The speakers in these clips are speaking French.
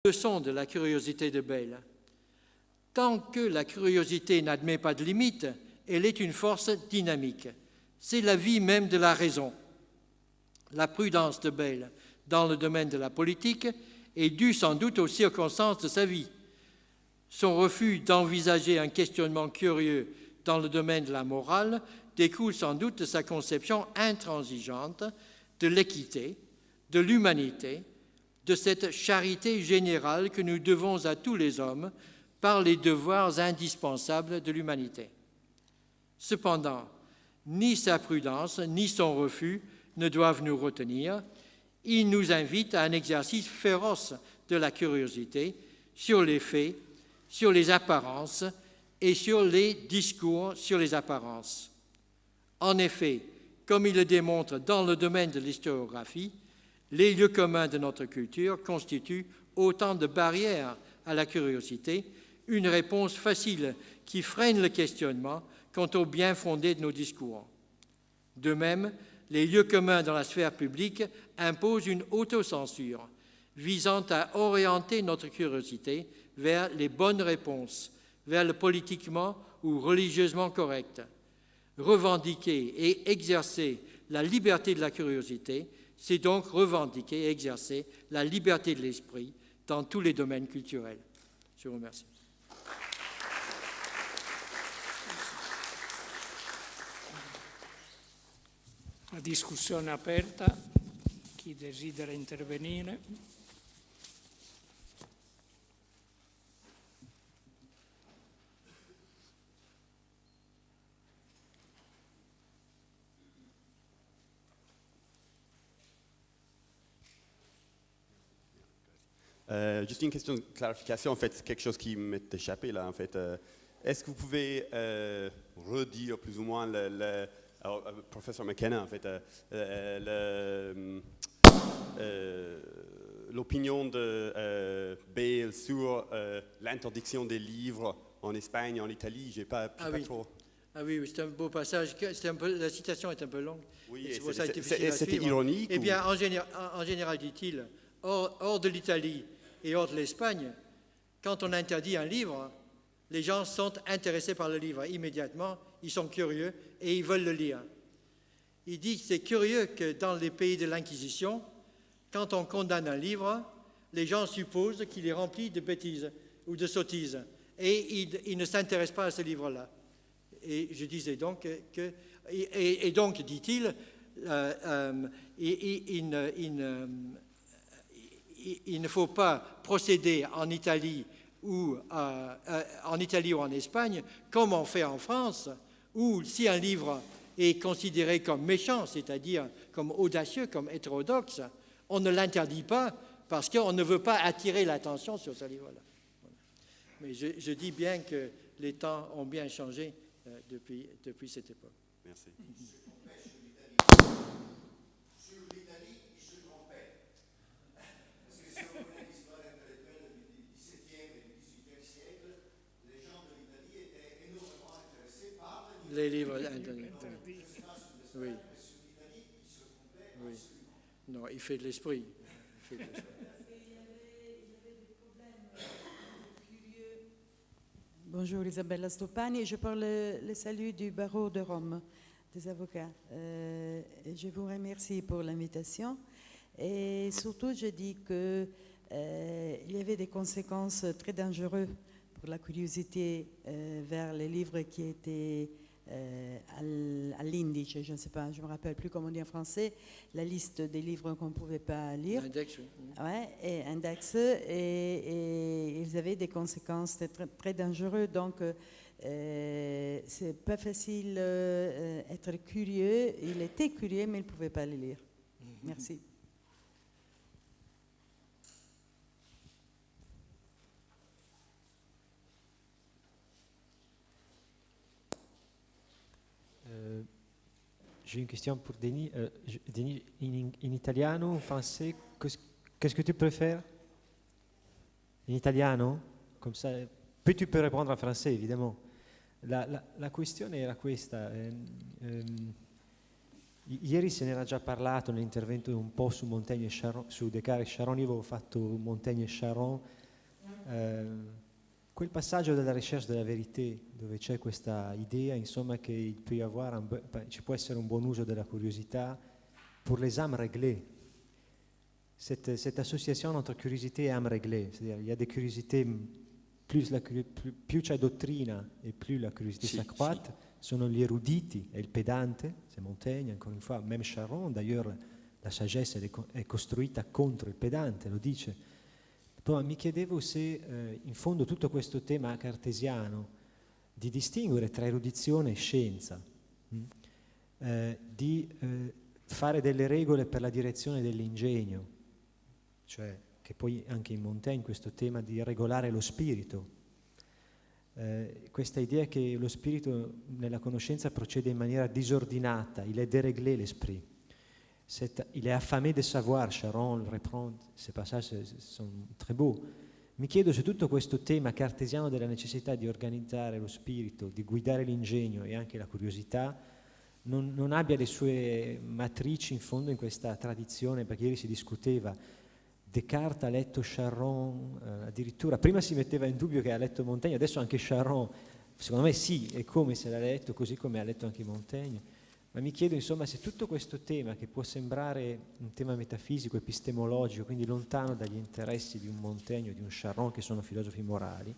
leçon de la curiosité de Bayle. Tant que la curiosité n'admet pas de limite, elle est une force dynamique. C'est la vie même de la raison. La prudence de Bayle dans le domaine de la politique est due sans doute aux circonstances de sa vie. Son refus d'envisager un questionnement curieux dans le domaine de la morale découle sans doute de sa conception intransigeante de l'équité, de l'humanité, de cette charité générale que nous devons à tous les hommes par les devoirs indispensables de l'humanité. Cependant, ni sa prudence ni son refus ne doivent nous retenir. Il nous invite à un exercice féroce de la curiosité sur les faits, sur les apparences et sur les discours sur les apparences. En effet, comme il le démontre dans le domaine de l'historiographie, les lieux communs de notre culture constituent autant de barrières à la curiosité, une réponse facile qui freine le questionnement quant au bien fondé de nos discours. De même, les lieux communs dans la sphère publique imposent une autocensure visant à orienter notre curiosité vers les bonnes réponses, vers le politiquement ou religieusement correct. Revendiquer et exercer la liberté de la curiosité, c'est donc revendiquer et exercer la liberté de l'esprit dans tous les domaines culturels. Je vous remercie. La discussione aperta, chi desidera intervenire. Juste une question de clarification, en fait, c'est quelque chose qui m'est échappé là, en fait. Est-ce que vous pouvez redire plus ou moins professeur McKenna, en fait, l'opinion de Bayle sur l'interdiction des livres en Espagne et en Italie? J'ai pas trop. Ah oui, c'est un beau passage. La citation est un peu longue. Oui, c'était ironique. Eh bien, en général, dit-il, hors de l'Italie et hors de l'Espagne, quand on interdit un livre, les gens sont intéressés par le livre immédiatement, ils sont curieux et ils veulent le lire. Il dit que c'est curieux que dans les pays de l'Inquisition, quand on condamne un livre, les gens supposent qu'il est rempli de bêtises ou de sottises et ils ne s'intéressent pas à ce livre-là. Et je disais donc et donc, dit-il, il ne faut pas procéder en Italie ou en Espagne comme on fait en France, où si un livre est considéré comme méchant, c'est-à-dire comme audacieux, comme hétérodoxe, on ne l'interdit pas parce qu'on ne veut pas attirer l'attention sur ce livre-là. Mais je dis bien que les temps ont bien changé depuis cette époque. Merci. Sur l'Italie, il se trompait. Parce que si on connaît l'histoire intellectuelle du XVIIe et du XVIIIe siècle, les gens de l'Italie étaient énormément intéressés par les livres intellectuels. Oui. Sur l'Italie, il se trompait. Oui. Non, il fait de l'esprit. Bonjour Isabella Stoppani, je parle le salut du barreau de Rome, des avocats. Je vous remercie pour l'invitation et surtout je dis qu'il y avait des conséquences très dangereuses pour la curiosité vers les livres qui étaient à l'indice, je ne sais pas, je ne me rappelle plus comment on dit en français, la liste des livres qu'on ne pouvait pas lire. Index, oui. Ouais, et index, et ils avaient des conséquences très, très dangereuses. Donc, c'est pas facile être curieux. Il était curieux, mais il ne pouvait pas les lire. Merci. J'ai une question pour Denis. Denis, in italiano, en français, qu'est-ce que tu préfères? In italiano? Comme ça, puis tu peux répondre en français, évidemment. La questione era questa. Ieri se n'era già parlato nell'intervento un po' su Montaigne e Charron, su Descartes e Charron. Io avevo fatto Montaigne e Charron, quel passaggio della recherche de la vérité, dove c'è questa idea, insomma, che ci può essere un buon uso della curiosità pour les âmes réglées. Cette association entre curiosité et âme réglée, c'est-à-dire il y a des curiosités, più c'è dottrina e più la curiosité s'accroît, sono gli eruditi e il pedante, c'est Montaigne, encore une fois, même Charron, d'ailleurs la sagesse è costruita contro il pedante, lo dice. Poi mi chiedevo se in fondo tutto questo tema cartesiano di distinguere tra erudizione e scienza, di fare delle regole per la direzione dell'ingegno, cioè che poi anche in Montaigne questo tema di regolare lo spirito, questa idea che lo spirito nella conoscenza procede in maniera disordinata, il est déréglé l'esprit, il est affamé de savoir, Charron reprend, ces passages sont très beaux. Mi chiedo se tutto questo tema cartesiano della necessità di organizzare lo spirito, di guidare l'ingegno e anche la curiosità non abbia le sue matrici in fondo in questa tradizione, perché ieri si discuteva, Descartes ha letto Charron, addirittura prima si metteva in dubbio che ha letto Montaigne, adesso anche Charron, secondo me sì, è come se l'ha letto, così come ha letto anche Montaigne, ma mi chiedo insomma se tutto questo tema, che può sembrare un tema metafisico, epistemologico, quindi lontano dagli interessi di un Montaigne o di un Charron che sono filosofi morali,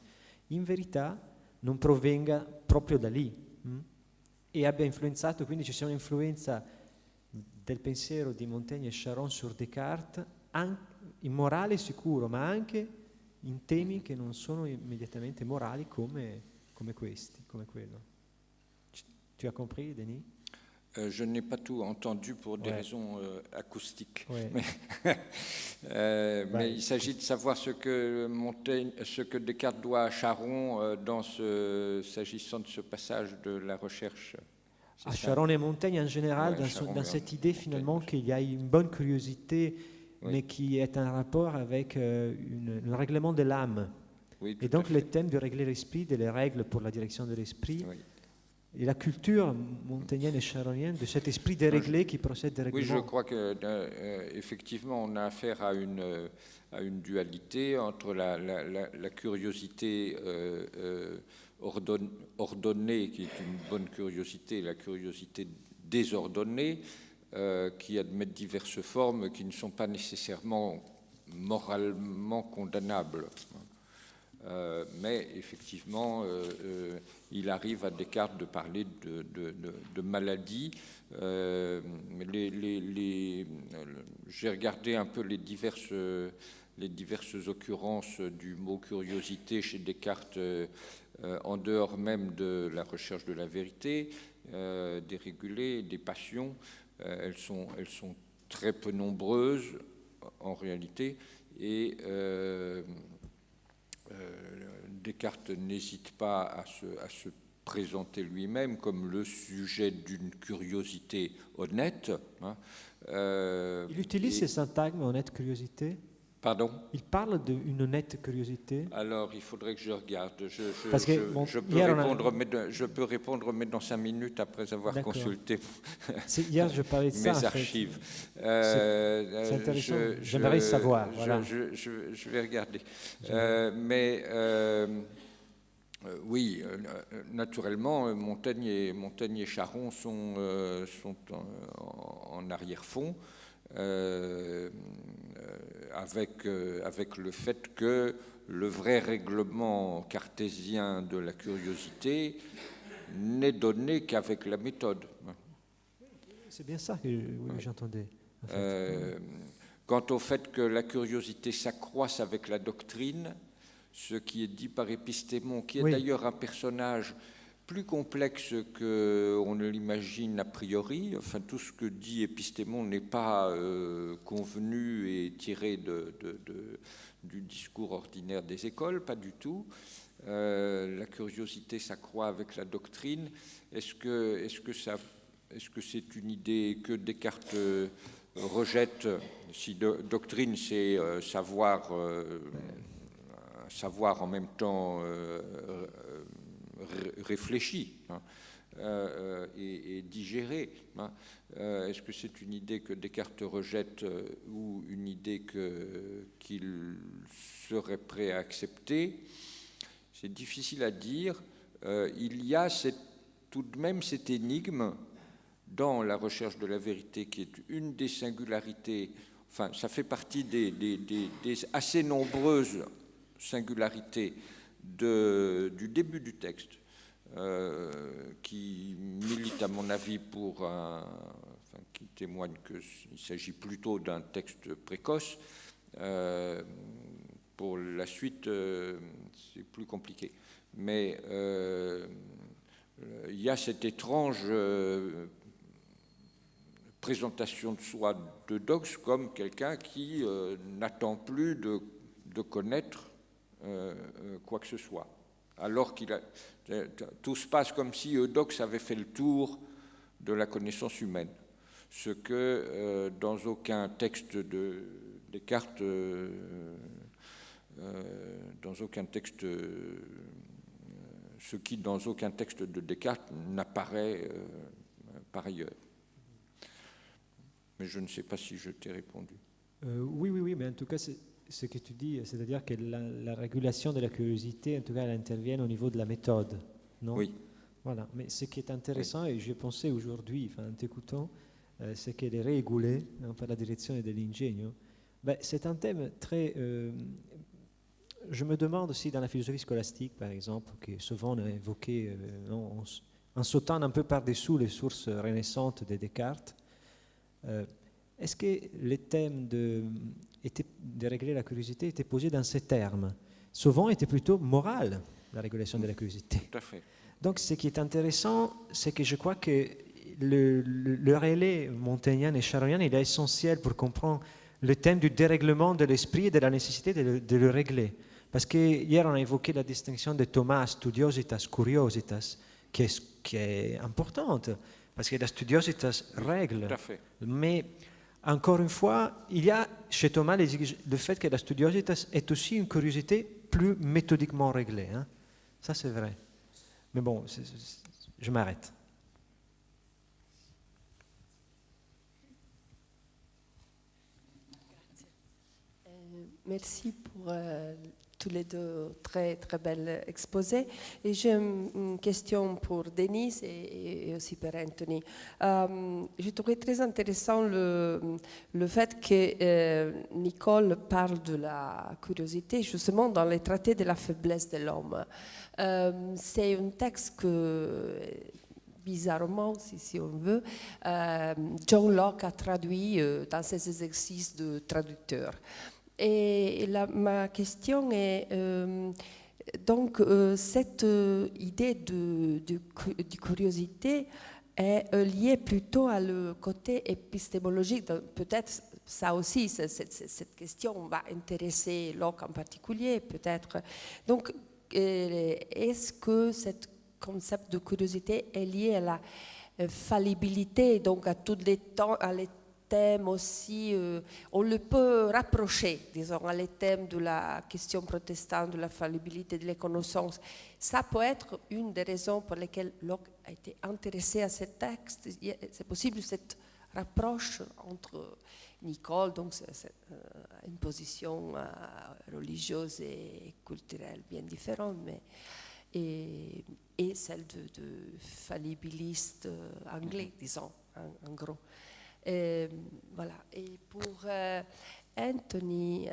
in verità non provenga proprio da lì, e abbia influenzato, quindi ci sia un'influenza del pensiero di Montaigne e Charron sur Descartes, in morale sicuro, ma anche in temi che non sono immediatamente morali come questi, come quello. Tu as compris, Denis? Je n'ai pas tout entendu pour des raisons acoustiques. Ouais. Mais il s'agit de savoir ce que Descartes doit à Charron s'agissant de ce passage de la recherche. À Charron et Montaigne en général, dans cette idée finalement qu'il y a une bonne curiosité, mais qui est un rapport avec un règlement de l'âme. Oui, et donc le thème de régler l'esprit, de les règles pour la direction de l'esprit, et la culture montaignienne et charonienne de cet esprit déréglé qui procède des règlements. Oui, je crois qu'effectivement on a affaire à une dualité entre la curiosité ordonnée, qui est une bonne curiosité, et la curiosité désordonnée, qui admettent diverses formes qui ne sont pas nécessairement moralement condamnables. Mais effectivement, il arrive à Descartes de parler de maladie. J'ai regardé un peu les diverses occurrences du mot curiosité chez Descartes en dehors même de la recherche de la vérité, des régulés, des passions. Elles sont très peu nombreuses en réalité, et Descartes n'hésite pas à se présenter lui-même comme le sujet d'une curiosité honnête. Il utilise ce syntagme, honnête curiosité. Pardon? Il parle d'une honnête curiosité. Alors, il faudrait que je regarde. Je peux répondre, mais dans 5 minutes après avoir consulté hier, je parlais de mes ça, archives. C'est intéressant. J'aimerais savoir. Voilà. Je vais regarder. Oui, naturellement, Montaigne et Charron sont en arrière-fond. Avec le fait que le vrai règlement cartésien de la curiosité n'est donné qu'avec la méthode. C'est bien ça que j'entendais. En fait. Quant au fait que la curiosité s'accroisse avec la doctrine, ce qui est dit par Épistémon, qui est d'ailleurs un personnage plus complexe qu'on ne l'imagine a priori. Enfin, tout ce que dit Épistémon n'est pas convenu et tiré du discours ordinaire des écoles, pas du tout. La curiosité s'accroît avec la doctrine. Est-ce que c'est une idée que Descartes rejette? Si doctrine, c'est savoir en même temps réfléchi. et digérée. Hein. Est-ce que c'est une idée que Descartes rejette ou une idée qu'il serait prêt à accepter? C'est difficile à dire. Il y a tout de même cette énigme dans la recherche de la vérité qui est une des singularités, enfin ça fait partie des assez nombreuses singularités du début du texte, qui milite à mon avis qui témoigne qu'il s'agit plutôt d'un texte précoce. Pour la suite, c'est plus compliqué. Mais il y a cette étrange présentation de soi de Dox comme quelqu'un qui n'attend plus de connaître quoi que ce soit. Alors tout se passe comme si Eudoxe avait fait le tour de la connaissance humaine. Ce que dans aucun texte de Descartes, ce qui dans aucun texte de Descartes n'apparaît par ailleurs. Mais je ne sais pas si je t'ai répondu. Oui, mais en tout cas, c'est ce que tu dis, c'est-à-dire que la régulation de la curiosité, en tout cas, elle intervient au niveau de la méthode, non? Oui. Voilà, mais ce qui est intéressant, et j'ai pensé aujourd'hui, en t'écoutant, c'est que les régule par la direction de l'ingegno, c'est un thème très... je me demande aussi dans la philosophie scolastique, par exemple, qui est souvent évoquée en sautant un peu par-dessous les sources renaissantes de Descartes. Est-ce que le thème de régler la curiosité était posé dans ces termes? Souvent, était plutôt moral, la régulation de la curiosité. Tout à fait. Donc, ce qui est intéressant, c'est que je crois que le relais montagnien et charonien, il est essentiel pour comprendre le thème du dérèglement de l'esprit et de la nécessité de le régler. Parce que hier, on a évoqué la distinction de Thomas, studiositas, curiositas, qui est importante. Parce que la studiositas règle, mais encore une fois, il y a chez Thomas le fait que la studiositas est aussi une curiosité plus méthodiquement réglée. Hein. Ça, c'est vrai. Mais bon, je m'arrête. Merci pour tous les deux très, très belles exposés. Et j'ai une question pour Denise et aussi pour Anthony. J'ai trouvé très intéressant le fait que Nicole parle de la curiosité justement dans les traités de la faiblesse de l'homme. C'est un texte que... bizarrement, si on veut, John Locke a traduit dans ses exercices de traducteur. Et ma question est, donc, cette idée de curiosité est liée plutôt à le côté épistémologique. Peut-être ça aussi, cette question va intéresser Locke en particulier, peut-être. Donc, est-ce que ce concept de curiosité est lié à la fallibilité, donc à tous les temps, à les thèmes aussi, on le peut rapprocher, disons, à les thèmes de la question protestante, de la fallibilité, de la connaissance. Ça peut être une des raisons pour lesquelles Locke a été intéressé à ce texte. C'est possible cette rapproche entre Nicole, donc c'est une position religieuse et culturelle bien différente, mais et celle de fallibiliste anglais, disons, en gros. Voilà. Et pour Anthony,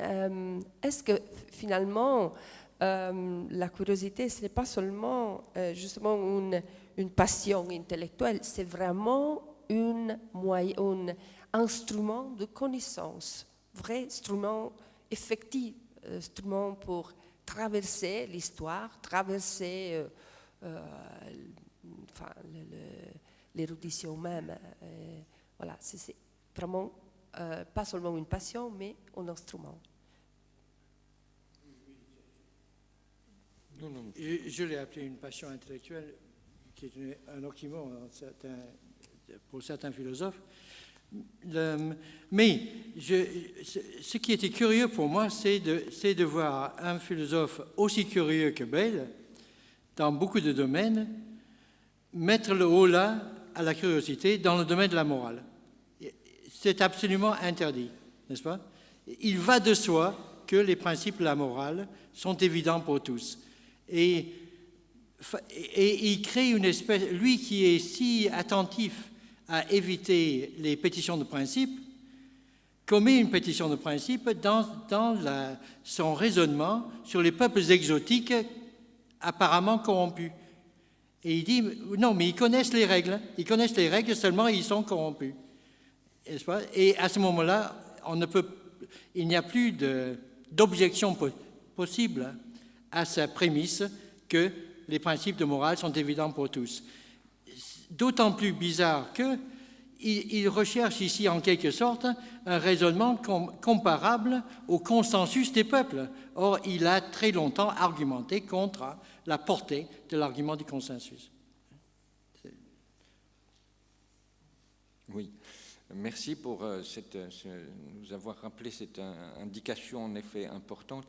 est-ce que finalement la curiosité, ce n'est pas seulement justement une passion intellectuelle, c'est vraiment un instrument de connaissance, vrai instrument effectif, instrument pour traverser l'histoire, traverser l'érudition même. Voilà, c'est vraiment pas seulement une passion, mais un instrument. Je l'ai appelé une passion intellectuelle, qui est un oxymore pour certains philosophes. Mais ce qui était curieux pour moi, c'est de voir un philosophe aussi curieux que Bayle, dans beaucoup de domaines, mettre le haut là à la curiosité dans le domaine de la morale. C'est absolument interdit, n'est-ce pas? Il va de soi que les principes de la morale sont évidents pour tous. Et il crée une espèce, lui qui est si attentif à éviter les pétitions de principe, commet une pétition de principe dans son raisonnement sur les peuples exotiques apparemment corrompus. Et il dit, non, mais ils connaissent les règles, seulement ils sont corrompus. N'est-ce pas? Et à ce moment-là, il n'y a plus d'objection possible à sa prémisse que les principes de morale sont évidents pour tous. D'autant plus bizarre qu'il recherche ici en quelque sorte un raisonnement comparable au consensus des peuples. Or, il a très longtemps argumenté contre la portée de l'argument du consensus. Oui, merci pour nous avoir rappelé cette indication en effet importante.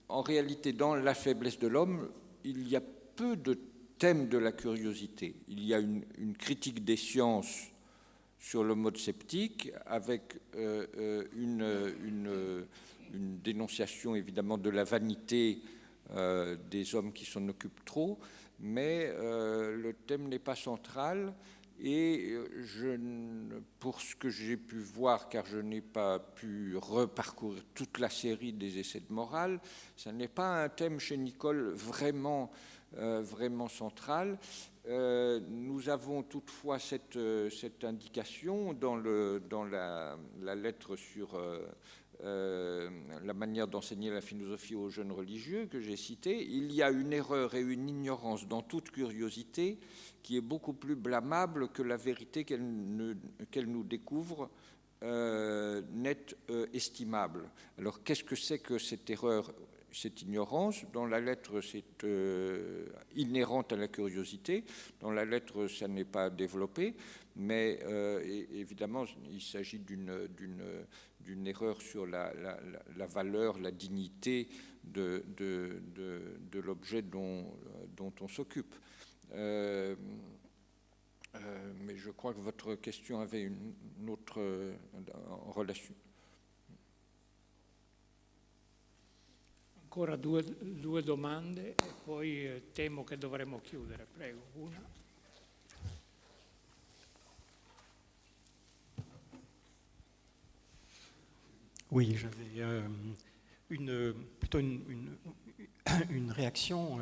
En réalité, dans La faiblesse de l'homme, il y a peu de thèmes de la curiosité. Il y a une critique des sciences sur le mode sceptique, avec une dénonciation évidemment de la vanité des hommes qui s'en occupent trop, mais le thème n'est pas central. Et pour ce que j'ai pu voir, car je n'ai pas pu reparcourir toute la série des essais de morale, ça n'est pas un thème chez Nicole vraiment central. Nous avons toutefois cette indication dans la lettre sur la manière d'enseigner la philosophie aux jeunes religieux que j'ai citée. Il y a une erreur et une ignorance dans toute curiosité qui est beaucoup plus blâmable que la vérité qu'elle nous découvre n'est estimable. Alors qu'est-ce que c'est que cette erreur, cette ignorance? Dans la lettre, c'est inhérente à la curiosité. Dans la lettre, ça n'est pas développé, mais évidemment, il s'agit d'une erreur sur la valeur, la dignité de l'objet dont on s'occupe. Mais je crois que votre question avait une autre relation. Ancora due domande e poi temo che dovremo chiudere. Prego, una. Oui, j'avais plutôt une réaction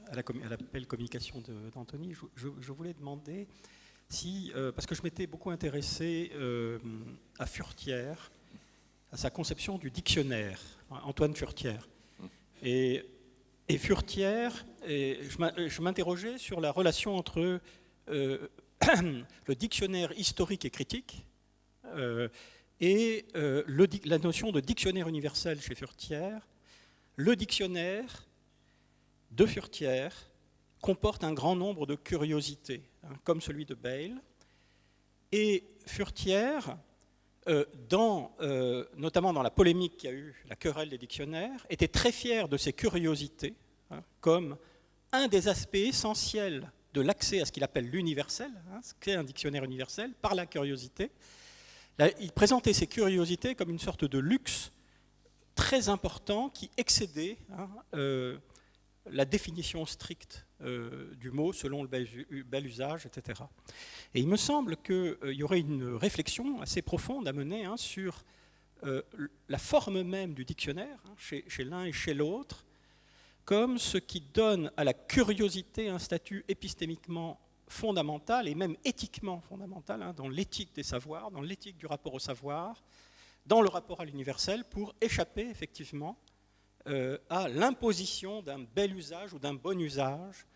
à l'appel communication d'Anthony. Je voulais demander si, parce que je m'étais beaucoup intéressé à Furetière, à sa conception du dictionnaire, Antoine Furetière. Et Furetière, je m'interrogeais sur la relation entre le dictionnaire historique et critique et la notion de dictionnaire universel chez Furetière. Le dictionnaire de Furetière comporte un grand nombre de curiosités, comme celui de Bayle. Et Furetière, notamment dans la polémique qu'il y a eu, la querelle des dictionnaires, était très fier de ces curiosités, comme un des aspects essentiels de l'accès à ce qu'il appelle l'universel, ce qu'est un dictionnaire universel, par la curiosité. Il présentait ces curiosités comme une sorte de luxe très important qui excédait la définition stricte du mot selon le bel usage, etc. Et il me semble qu'il y aurait une réflexion assez profonde à mener sur la forme même du dictionnaire, chez l'un et chez l'autre, comme ce qui donne à la curiosité un statut épistémiquement fondamental et même éthiquement fondamental, dans l'éthique des savoirs, dans l'éthique du rapport au savoir, dans le rapport à l'universel, pour échapper effectivement à l'imposition d'un bel usage ou d'un bon usage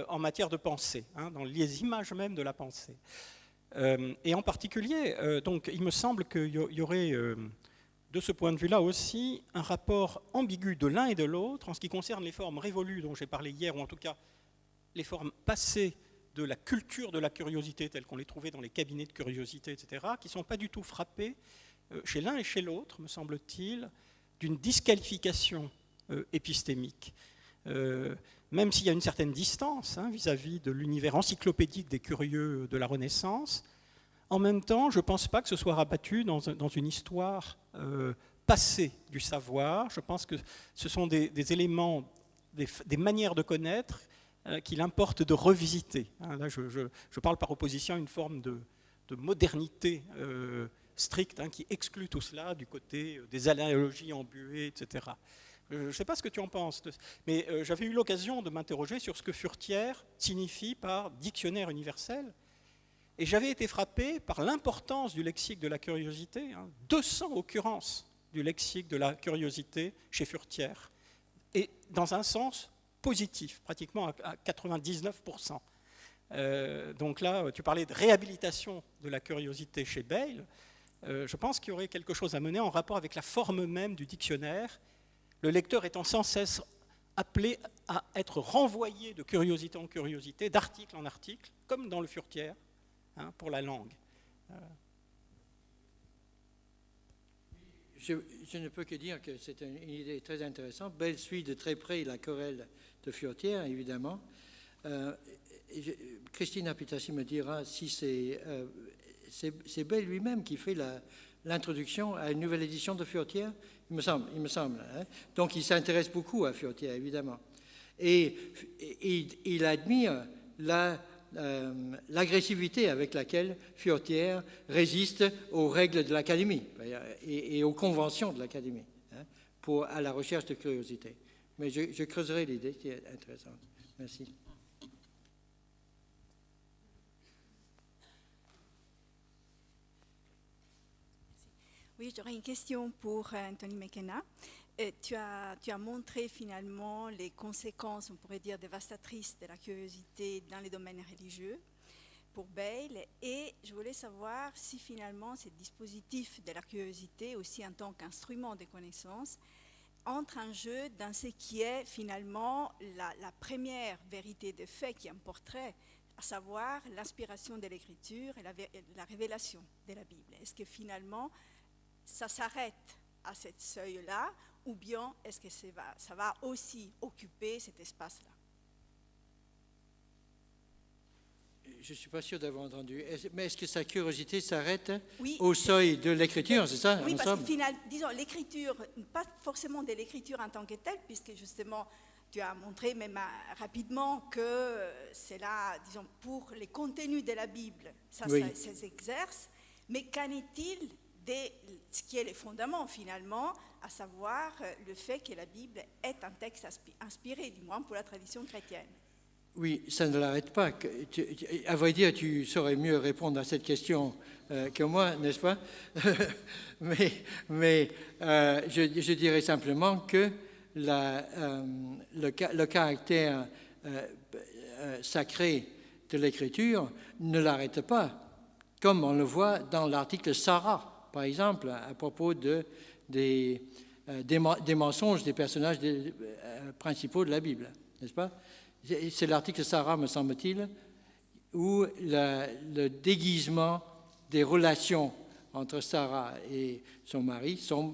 en matière de pensée, dans les images même de la pensée. Et en particulier, donc, il me semble qu'il y aurait, de ce point de vue-là aussi, un rapport ambigu de l'un et de l'autre en ce qui concerne les formes révolues dont j'ai parlé hier, ou en tout cas les formes passées de la culture de la curiosité telles qu'on les trouvait dans les cabinets de curiosité, etc., qui ne sont pas du tout frappées chez l'un et chez l'autre, me semble-t-il, d'une disqualification épistémique. même s'il y a une certaine distance vis-à-vis de l'univers encyclopédique des curieux de la Renaissance, en même temps, je ne pense pas que ce soit rabattu dans une histoire passée du savoir. Je pense que ce sont des éléments, des manières de connaître qu'il importe de revisiter. Là, je parle par opposition à une forme de modernité stricte qui exclut tout cela du côté des analogies embuées, etc. Je ne sais pas ce que tu en penses, mais j'avais eu l'occasion de m'interroger sur ce que Furetière signifie par dictionnaire universel, et j'avais été frappé par l'importance du lexique de la curiosité, 200 occurrences du lexique de la curiosité chez Furetière, et dans un sens positif, pratiquement à 99%. Donc là, tu parlais de réhabilitation de la curiosité chez Bayle. Je pense qu'il y aurait quelque chose à mener en rapport avec la forme même du dictionnaire, le lecteur étant sans cesse appelé à être renvoyé de curiosité en curiosité, d'article en article, comme dans le Furetière, pour la langue. Je ne peux que dire que c'est une idée très intéressante. Bayle suit de très près la querelle de Furetière, évidemment. Christine Apitassi me dira si c'est Bayle lui-même qui fait l'introduction à une nouvelle édition de Furetière. Il me semble. Donc il s'intéresse beaucoup à Furetière, évidemment. Et il admire l'agressivité avec laquelle Furetière résiste aux règles de l'Académie et aux conventions de l'Académie à la recherche de curiosité. Mais je creuserai l'idée qui est intéressante. Merci. Oui, j'aurais une question pour Anthony McKenna. Tu as montré finalement les conséquences, on pourrait dire, dévastatrices de la curiosité dans les domaines religieux pour Bayle. Et je voulais savoir si finalement ce dispositif de la curiosité, aussi en tant qu'instrument de connaissance, entre en jeu dans ce qui est finalement la première vérité de fait qui importerait, à savoir l'inspiration de l'écriture et la révélation de la Bible. Est-ce que finalement ça s'arrête à ce seuil-là, ou bien est-ce que ça va aussi occuper cet espace-là? Je ne suis pas sûr d'avoir entendu. Mais est-ce que sa curiosité s'arrête au seuil de l'écriture, c'est ça? Oui, parce que disons, l'écriture, pas forcément de l'écriture en tant que telle, puisque justement, tu as montré même rapidement que c'est là, disons, pour les contenus de la Bible, ça s'exerce. Mais qu'en est-il de ce qui est les fondements finalement, à savoir le fait que la Bible est un texte inspiré, du moins pour la tradition chrétienne? Oui, ça ne l'arrête pas. À vrai dire, tu saurais mieux répondre à cette question que moi, n'est-ce pas? mais je dirais simplement que le caractère sacré de l'écriture ne l'arrête pas, comme on le voit dans l'article Sarah, par exemple, à propos des mensonges des personnages principaux de la Bible, n'est-ce pas? C'est l'article Sarah, me semble-t-il, où le déguisement des relations entre Sarah et son mari sont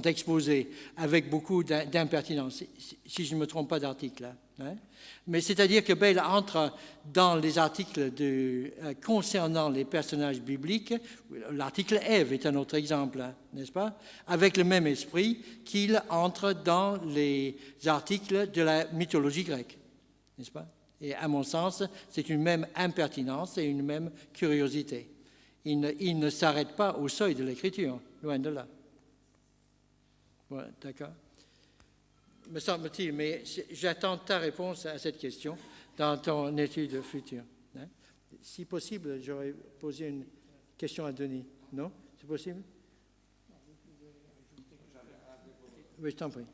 exposés avec beaucoup d'impertinence, si je ne me trompe pas d'article. Mais c'est-à-dire que Bayle entre dans les articles concernant les personnages bibliques. L'article Ève est un autre exemple, n'est-ce pas? Avec le même esprit qu'il entre dans les articles de la mythologie grecque, n'est-ce pas? Et à mon sens, c'est une même impertinence et une même curiosité. Il ne s'arrête pas au seuil de l'écriture, loin de là. Voilà, d'accord. Me semble-t-il, mais j'attends ta réponse à cette question dans ton étude future. Si possible, j'aurais posé une question à Denis. Non? C'est possible? Oui, je t'en prie.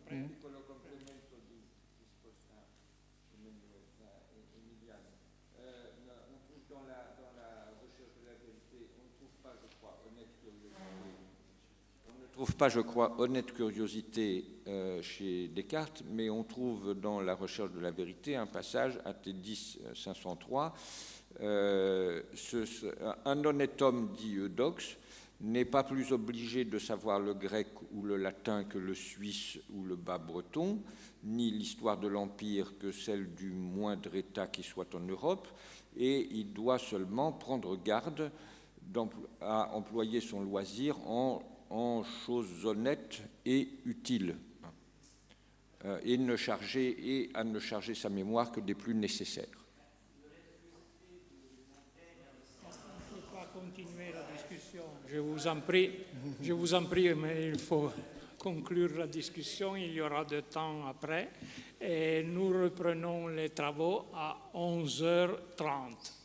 On ne trouve pas, je crois, honnête curiosité chez Descartes, mais on trouve dans la recherche de la vérité un passage à T10 503. Un honnête homme, dit Eudoxe, n'est pas plus obligé de savoir le grec ou le latin que le suisse ou le bas-breton, ni l'histoire de l'Empire que celle du moindre État qui soit en Europe, et il doit seulement prendre garde à employer son loisir en choses honnêtes et utiles, et à ne charger sa mémoire que des plus nécessaires. Continuer la discussion. Je vous en prie, mais il faut conclure la discussion. Il y aura de temps après. Et nous reprenons les travaux à 11h30.